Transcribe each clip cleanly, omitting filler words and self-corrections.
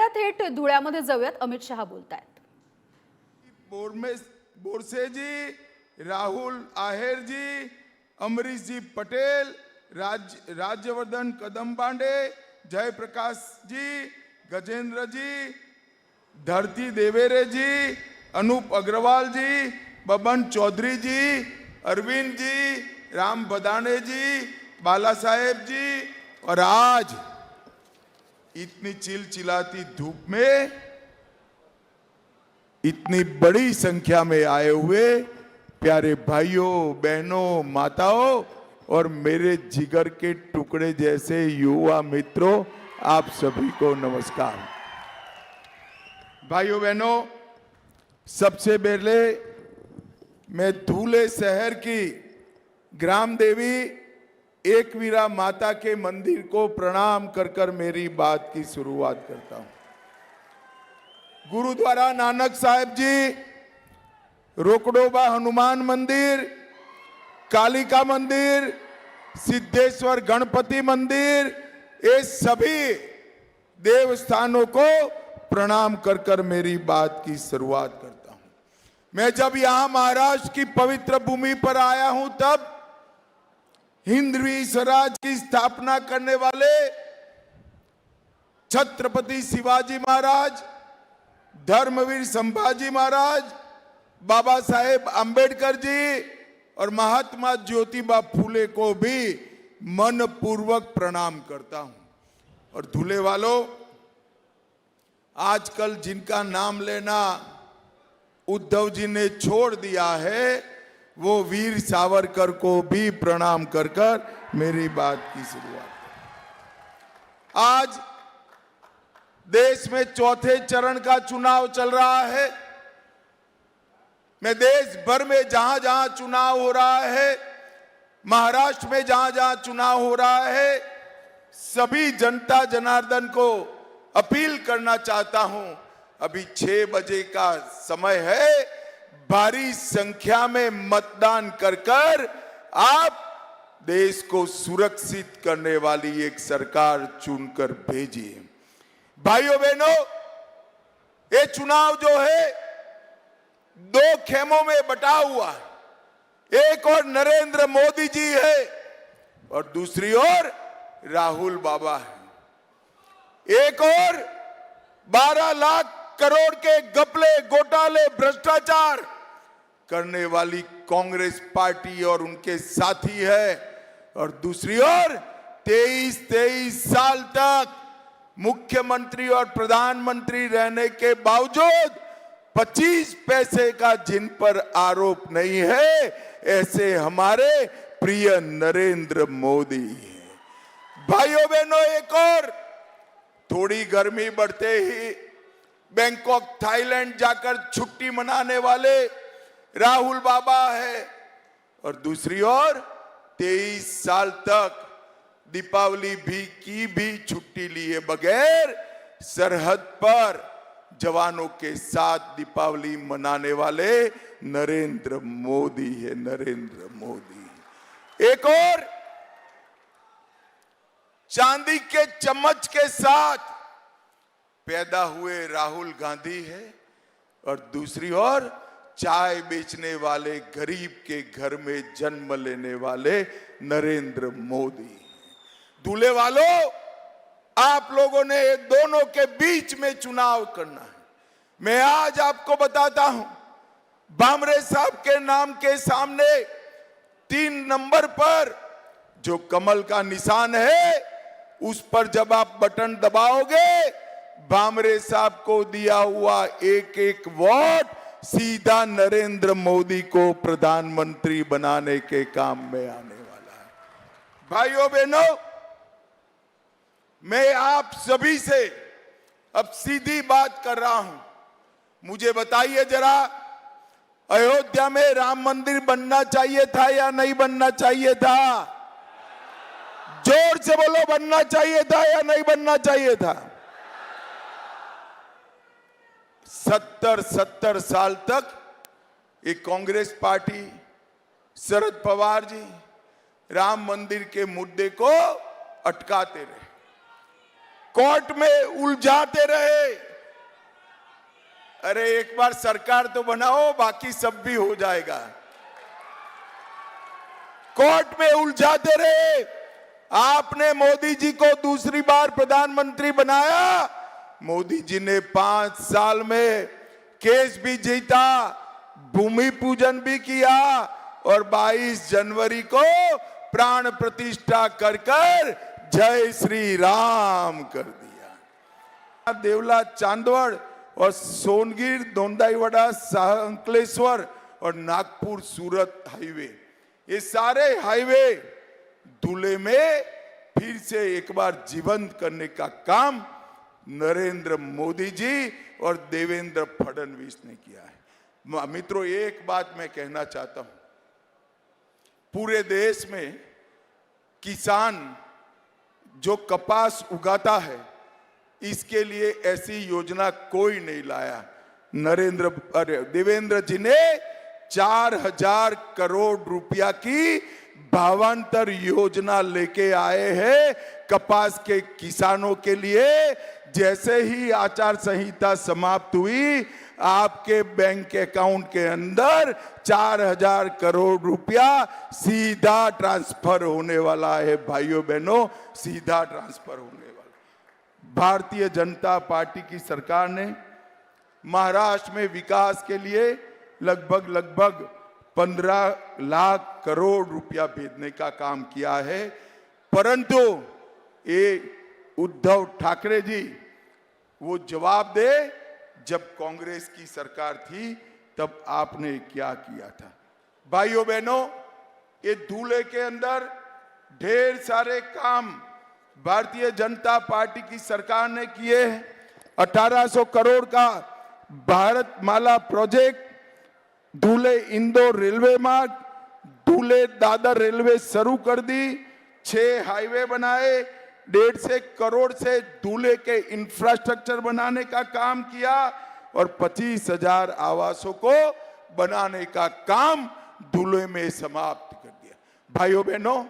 ऐकूया थेट धुळ्यामध्ये जाऊयात. अमित शहा बोलतायत. बोरसे जी, राहुल आहेर जी, अमरीश जी पटेल, राज्यवर्धन कदमबांडे, जयप्रकाश जी, गजेंद्र जी, धरती देवेरे जी, अनूप अग्रवाल जी, बबन चौधरी जी, अरविंद जी, राम बदाने जी, बाला साहेब जी, और आज इतनी चिलचिलाती धूप में इतनी बड़ी संख्या में आए हुए प्यारे भाइयों, बहनों, माताओं और मेरे जिगर के टुकड़े जैसे युवा मित्रों, आप सभी को नमस्कार। भाइयों बहनों, सबसे पहले मैं धूले शहर की ग्राम देवी एकवीरा माता के मंदिर को प्रणाम कर कर मेरी बात की शुरुआत करता हूं। गुरुद्वारा नानक साहिब जी, रोकड़ोबा हनुमान मंदिर, कालिका मंदिर, सिद्धेश्वर गणपति मंदिर, ये सभी देवस्थानों को प्रणाम कर कर मेरी बात की शुरुआत करता हूं। मैं जब यहां महाराष्ट्र की पवित्र भूमि पर आया हूं तब हिंदवी स्वराज की स्थापना करने वाले छत्रपति शिवाजी महाराज, धर्मवीर संभाजी महाराज, बाबा साहेब आंबेडकर जी और महात्मा ज्योतिबा फूले को भी मनपूर्वक प्रणाम करता हूं। और धुले वालों, आजकल जिनका नाम लेना उद्धव जी ने छोड़ दिया है, वो वीर सावरकर को भी प्रणाम कर कर मेरी बात की शुरुआत। आज देश में चौथे चरण का चुनाव चल रहा है। मैं देश भर में जहां जहां चुनाव हो रहा है, महाराष्ट्र में जहां जहां चुनाव हो रहा है, सभी जनता जनार्दन को अपील करना चाहता हूं, अभी 6 बजे का समय है, भारी संख्या में मतदान कर कर आप देश को सुरक्षित करने वाली एक सरकार चुनकर भेजिए। भाइयों बहनों, ये चुनाव जो है 2 खेमों में बटा हुआ है। एक और नरेंद्र मोदी जी है और दूसरी ओर राहुल बाबा है। एक और 12 लाख करोड़ के घपले, घोटाले, भ्रष्टाचार करने वाली कांग्रेस पार्टी और उनके साथी है, और दूसरी ओर 23 साल तक मुख्यमंत्री और प्रधानमंत्री रहने के बावजूद 25 पैसे का जिन पर आरोप नहीं है, ऐसे हमारे प्रिय नरेंद्र मोदी हैं। भाइयों बहनों, एक और थोड़ी गर्मी बढ़ते ही बैंकॉक थाईलैंड जाकर छुट्टी मनाने वाले राहुल बाबा है, और दूसरी ओर 23 साल तक दीपावली की भी छुट्टी लिए बगैर सरहद पर जवानों के साथ दीपावली मनाने वाले नरेंद्र मोदी है, नरेंद्र मोदी। एक और चांदी के चम्मच के साथ पैदा हुए राहुल गांधी है, और दूसरी ओर चाय बेचने वाले गरीब के घर में जन्म लेने वाले नरेंद्र मोदी। दूल्हे वालों, आप लोगों ने दोनों के बीच में चुनाव करना है। मैं आज आपको बताता हूं, भामरे साहब के नाम के सामने 3 नंबर पर जो कमल का निशान है, उस पर जब आप बटन दबाओगे, भामरे साहब को दिया हुआ एक वोट सीधा नरेंद्र मोदी को प्रधानमंत्री बनाने के काम में आने वाला है। भाइयों बहनों, मैं आप सभी से अब सीधी बात कर रहा हूं। मुझे बताइए जरा, अयोध्या में राम मंदिर बनना चाहिए था या नहीं बनना चाहिए था? जोर से बोलो, बनना चाहिए था या नहीं बनना चाहिए था? 70 साल तक एक कांग्रेस पार्टी, शरद पवार जी राम मंदिर के मुद्दे को अटकाते रहे। कोर्ट में उलझाते रहे। अरे एक बार सरकार तो बनाओ, बाकी सब भी हो जाएगा। कोर्ट में उलझाते रहे। आपने मोदी जी को दूसरी बार प्रधानमंत्री बनाया। मोदी जी ने 5 साल में केस भी जीता, भूमि पूजन भी किया और 22 जनवरी को प्राण प्रतिष्ठा कर जय श्री राम कर दिया। देवला चांदवड़ और सोनगिर दोंदाईवाड़ा अंकलेश्वर और नागपुर सूरत हाईवे, ये सारे हाईवे धुले में फिर से एक बार जीवंत करने का काम नरेंद्र मोदी जी और देवेंद्र फडणवीस ने किया है। मित्रों, एक बात मैं कहना चाहता हूं, पूरे देश में किसान जो कपास उगाता है, इसके लिए ऐसी योजना कोई नहीं लाया। देवेंद्र जी ने 4000 करोड़ रुपया की भावांतर योजना लेके आए हैं कपास के किसानों के लिए। जैसे ही आचार संहिता समाप्त हुई, आपके बैंक अकाउंट के अंदर 4000 करोड़ रुपया सीधा ट्रांसफर होने वाला है। भाइयों बहनों, सीधा ट्रांसफर होने वाला। भारतीय जनता पार्टी की सरकार ने महाराष्ट्र में विकास के लिए लगभग 15 लाख करोड़ रुपया भेजने का काम किया है। परंतु ये उद्धव ठाकरे जी वो जवाब दे, जब कांग्रेस की सरकार थी तब आपने क्या किया था। भाइयों बहनों, ये धूले के अंदर ढेर सारे काम भारतीय जनता पार्टी की सरकार ने किए हैं। 1800 करोड़ का भारत माला प्रोजेक्ट, धुले इंदौर रेलवे मार्ग, धुले दादर रेलवे शुरू कर दी, 6 हाईवे बनाए, 150 करोड़ से धुले के इंफ्रास्ट्रक्चर बनाने का काम किया और 25,000 आवासों को बनाने का काम धुले में समाप्त कर दिया। भाइयों बहनों,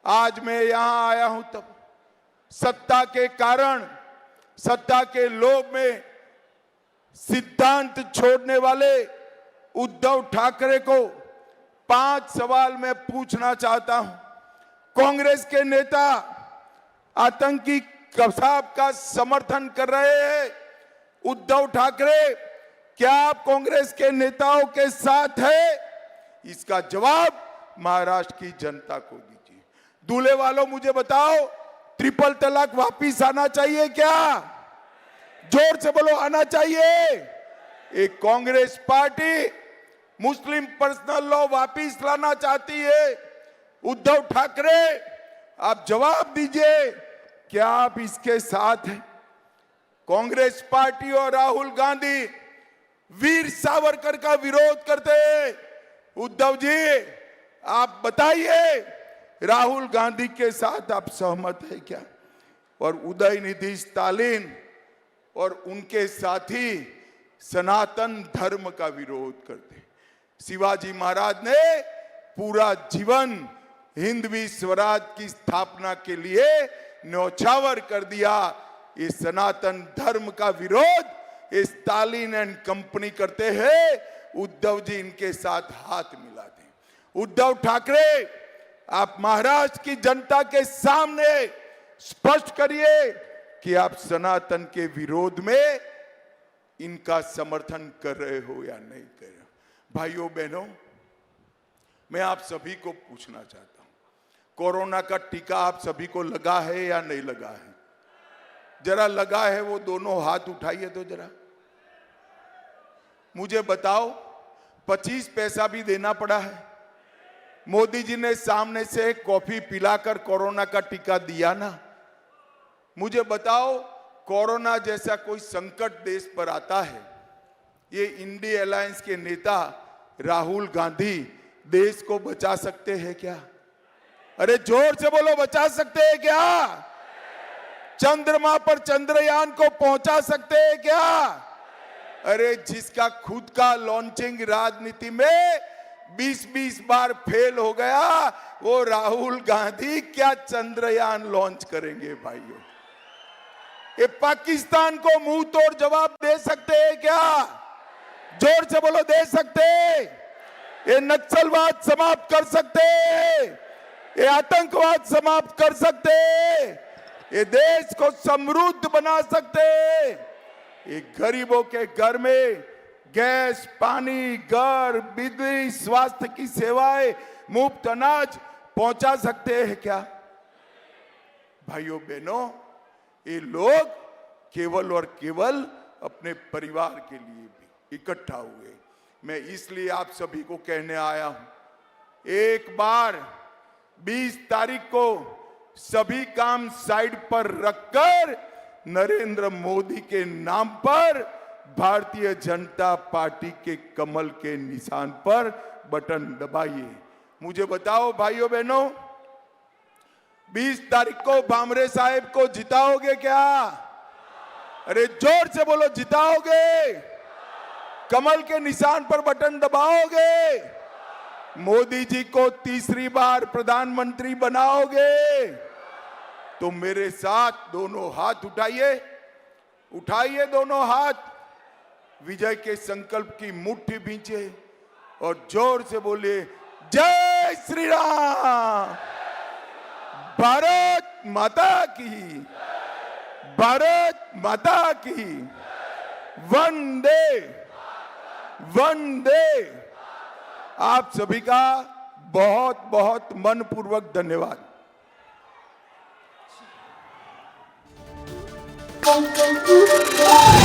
आज मैं यहां आया हूं तब सत्ता के कारण, सत्ता के लोभ में सिद्धांत छोड़ने वाले उद्धव ठाकरे को 5 सवाल मैं पूछना चाहता हूं। कांग्रेस के नेता आतंकी कसाब का समर्थन कर रहे हैं। उद्धव ठाकरे, क्या आप कांग्रेस के नेताओं के साथ है? इसका जवाब महाराष्ट्र की जनता को दीजिए। दूल्हे वालों, मुझे बताओ, ट्रिपल तलाक वापिस आना चाहिए क्या? जोर से बोलो, आना चाहिए। एक कांग्रेस पार्टी मुस्लिम पर्सनल लॉ वापिस लाना चाहती है। उद्धव ठाकरे, आप जवाब दीजिए, क्या आप इसके साथ हैं? कांग्रेस पार्टी और राहुल गांधी वीर सावरकर का विरोध करते हैं। उद्धव जी, आप बताइए, राहुल गांधी के साथ आप सहमत है क्या? और उदयनिधि स्टालिन और उनके साथी सनातन धर्म का विरोध करते हैं। शिवाजी महाराज ने पूरा जीवन हिंदवी स्वराज की स्थापना के लिए न्यौछावर कर दिया। ये सनातन धर्म का विरोध ये स्टालिन एंड कंपनी करते हैं। उद्धव जी इनके साथ हाथ मिलाते हैं। उद्धव ठाकरे, आप महाराष्ट्र की जनता के सामने स्पष्ट करिए कि आप सनातन के विरोध में इनका समर्थन कर रहे हो या नहीं कर रहे हो। भाइयों बहनों, मैं आप सभी को पूछना चाहता हूं, कोरोना का टीका आप सभी को लगा है या नहीं लगा है? जरा लगा है वो दोनों हाथ उठाइए तो जरा मुझे बताओ। 25 पैसा भी देना पड़ा है। मोदी जी ने सामने से कॉफी पिलाकर कोरोना का टीका दिया ना। मुझे बताओ, कोरोना जैसा कोई संकट देश पर आता है, ये इंडिया अलायंस के नेता राहुल गांधी देश को बचा सकते हैं क्या? अरे जोर से बोलो, बचा सकते हैं क्या? चंद्रमा पर चंद्रयान को पहुंचा सकते हैं क्या? अरे जिसका खुद का लॉन्चिंग राजनीति में 20-20 बार फेल हो गया, वो राहुल गांधी क्या चंद्रयान लॉन्च करेंगे? भाइयों, ये पाकिस्तान को मुंह तोड़ जवाब दे सकते हैं क्या? जोर से बोलो, दे सकते हैं? ये नक्सलवाद समाप्त कर सकते हैं? ये आतंकवाद समाप्त कर सकते हैं? ये देश को समृद्ध बना सकते हैं? ये गरीबों के घर में गैस, पानी, घर, बिजली, स्वास्थ्य की सेवाएं, मुफ्त अनाज पहुंचा सकते हैं क्या? भाइयों बहनों, ये लोग केवल और केवल अपने परिवार के लिए भी इकट्ठा हुए। मैं इसलिए आप सभी को कहने आया हूं, एक बार 20 तारीख को सभी काम साइड पर रखकर नरेंद्र मोदी के नाम पर भारतीय जनता पार्टी के कमल के निशान पर बटन दबाइए। मुझे बताओ भाइयों बहनों, 20 तारीख को भामरे साहब को जिताओगे क्या? अरे जोर से बोलो, जिताओगे? कमल के निशान पर बटन दबाओगे? मोदी जी को तीसरी बार प्रधानमंत्री बनाओगे? तो मेरे साथ दोनों हाथ उठाइए, उठाइए दोनों हाथ, विजय के संकल्प की मुट्ठी भींचे और जोर से बोलिए, जय श्री राम, भारत माता की, भारत माता की, वंदे वंदे। आप सभी का बहुत बहुत मनपूर्वक धन्यवाद। Thank you.